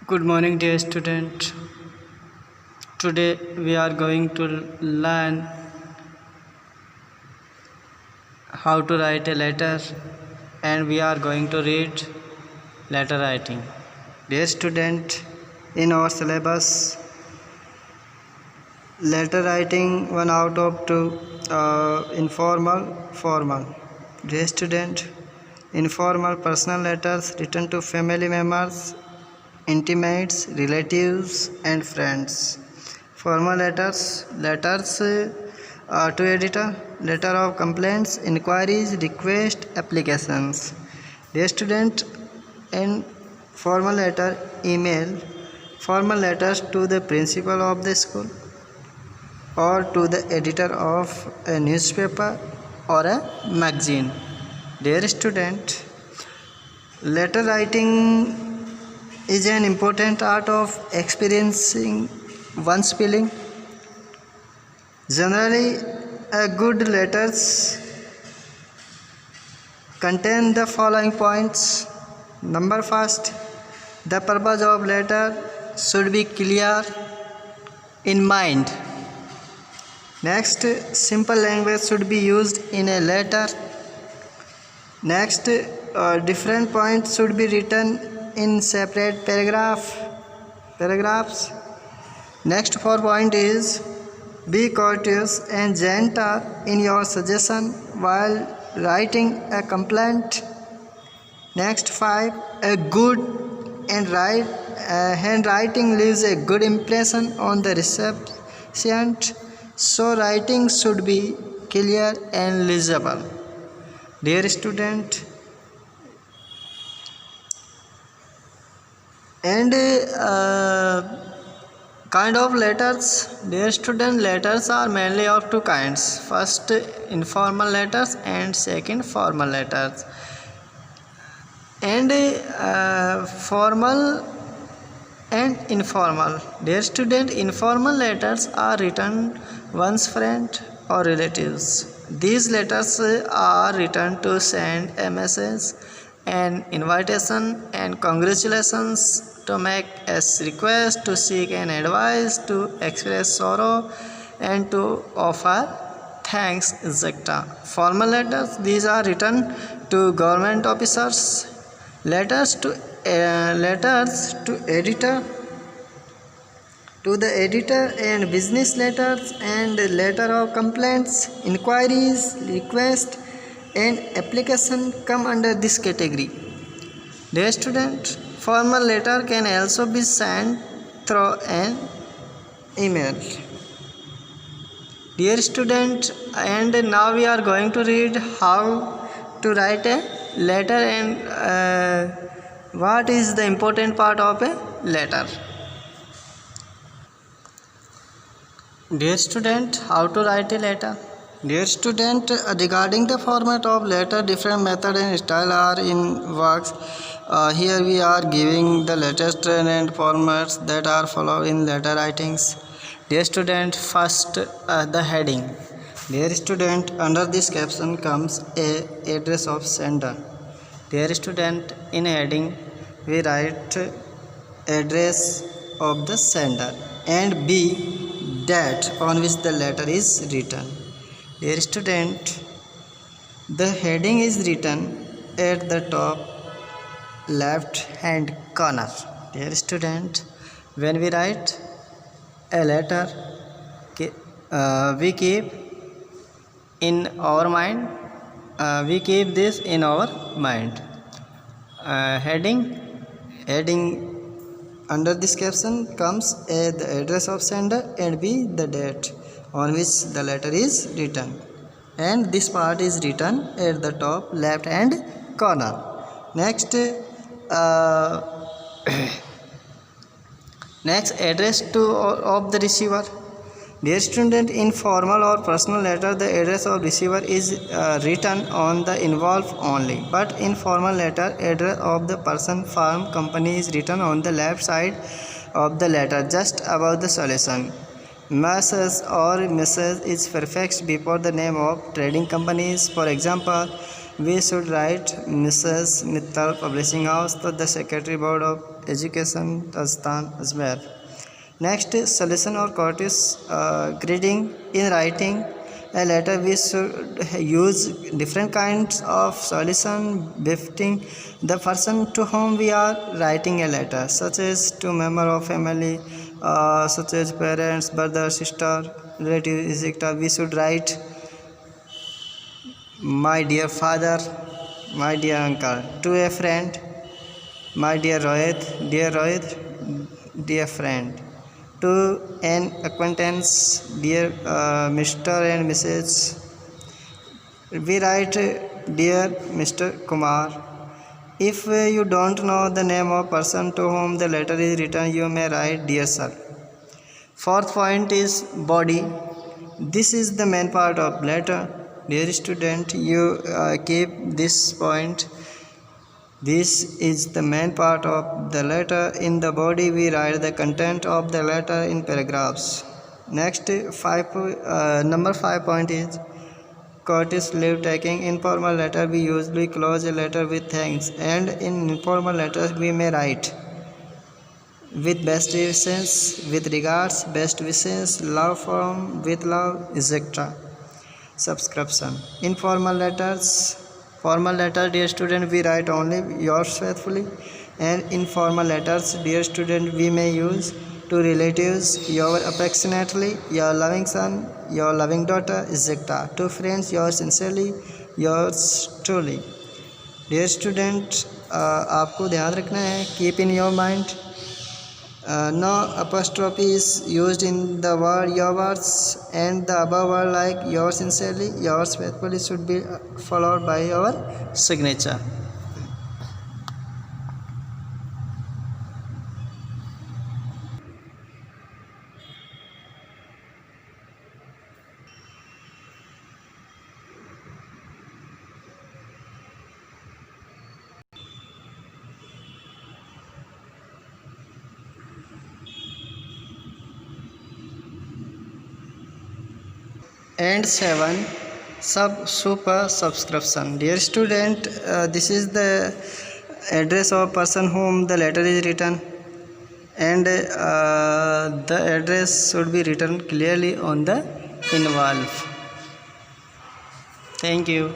Good morning, dear student. Today we are going to learn how to write a letter and we are going to read letter writing. Dear student, in our syllabus, letter writing 1 out of 2, informal, formal. Dear student, informal personal letters written to family members, intimates, relatives and friends. Formal letters to editor, letter of complaints, inquiries, request, applications. Dear student, in formal letter, email, formal letters to the principal of the school or to the editor of a newspaper or a magazine. Dear student, letter writing is an important art of experiencing one's feeling. Generally, good letters contain the following points. Number first, the purpose of letter should be clear in mind. Next, simple language should be used in a letter. Next, different points should be written in separate paragraphs. Next 4 point is be courteous and gentle in your suggestion while writing a complaint. Next 5, a good and handwriting leaves a good impression on the recipient, so writing should be clear and legible. Dear student, and kind of letters. Dear student, letters are mainly of 2 kinds. First, informal letters and second, formal letters. And formal and informal. Dear student, informal letters are written one's friend or relatives. These letters are written to send a message, an invitation and congratulations, to make a request, to seek an advice, to express sorrow and to offer thanks, etc. Formal letters, these are written to government officers. Letters to editor, to the editor, and business letters and letter of complaints, inquiries, request and application come under this category. Dear student, formal letter can also be sent through an email. Dear student, and now we are going to read how to write a letter and what is the important part of a letter. Dear student, how to write a letter? Dear student, regarding the format of letter, different method and style are in works. Here we are giving the latest trend and formats that are followed in letter writings. Dear student, first the heading. Dear student, under this caption comes a address of sender. Dear student, in heading we write address of the sender and B, date on which the letter is written. Dear student, the heading is written at the top left hand corner. Dear student, when we write a letter, we keep in our mind, we keep this in our mind. Heading under this caption comes A, the address of sender, and B, the date on which the letter is written, and this part is written at the top left hand corner. Next, next address of the receiver. Dear student, in formal or personal letter, the address of receiver is written on the envelope only, but in formal letter, address of the person, firm, company is written on the left side of the letter, just above the solution. Message or message is prefixed before the name of trading companies. For example, we should write Mrs. Mittal Publishing House to the Secretary Board of Education, Rajasthan, Ajmer. Next, solution or courteous greeting. In writing a letter, we should use different kinds of solution befitting the person to whom we are writing a letter, such as to member of family, such as parents, brother, sister, relative, etc. We should write my dear father, my dear uncle. To a friend, my dear Rohit, dear friend. To an acquaintance, dear Mr. and Mrs. We write dear Mr. Kumar. If you don't know the name of person to whom the letter is written, you may write dear sir. Fourth point is body. This is the main part of letter. Dear student, you keep this point. This is the main part of the letter. In the body, we write the content of the letter in paragraphs. Next, number 5 point is courteous leave taking. Informal letter, we usually close a letter with thanks, and in informal letters, we may write with best wishes, with regards, best wishes, love from, with love, etc. Subscription. Informal letters. Formal letter, dear student, we write only yours faithfully, and informal letters, dear student, we may use to relatives, your affectionately, your loving son, your loving daughter, etc. To friends, yours sincerely, yours truly. Dear student, आपको ध्यान रखना है, keep in your mind. No apostrophe is used in the word your words, and the above word like yours sincerely, yours faithfully should be followed by your signature. And 7, super subscription. Dear student, this is the address of person whom the letter is written, and the address should be written clearly on the envelope. Thank you.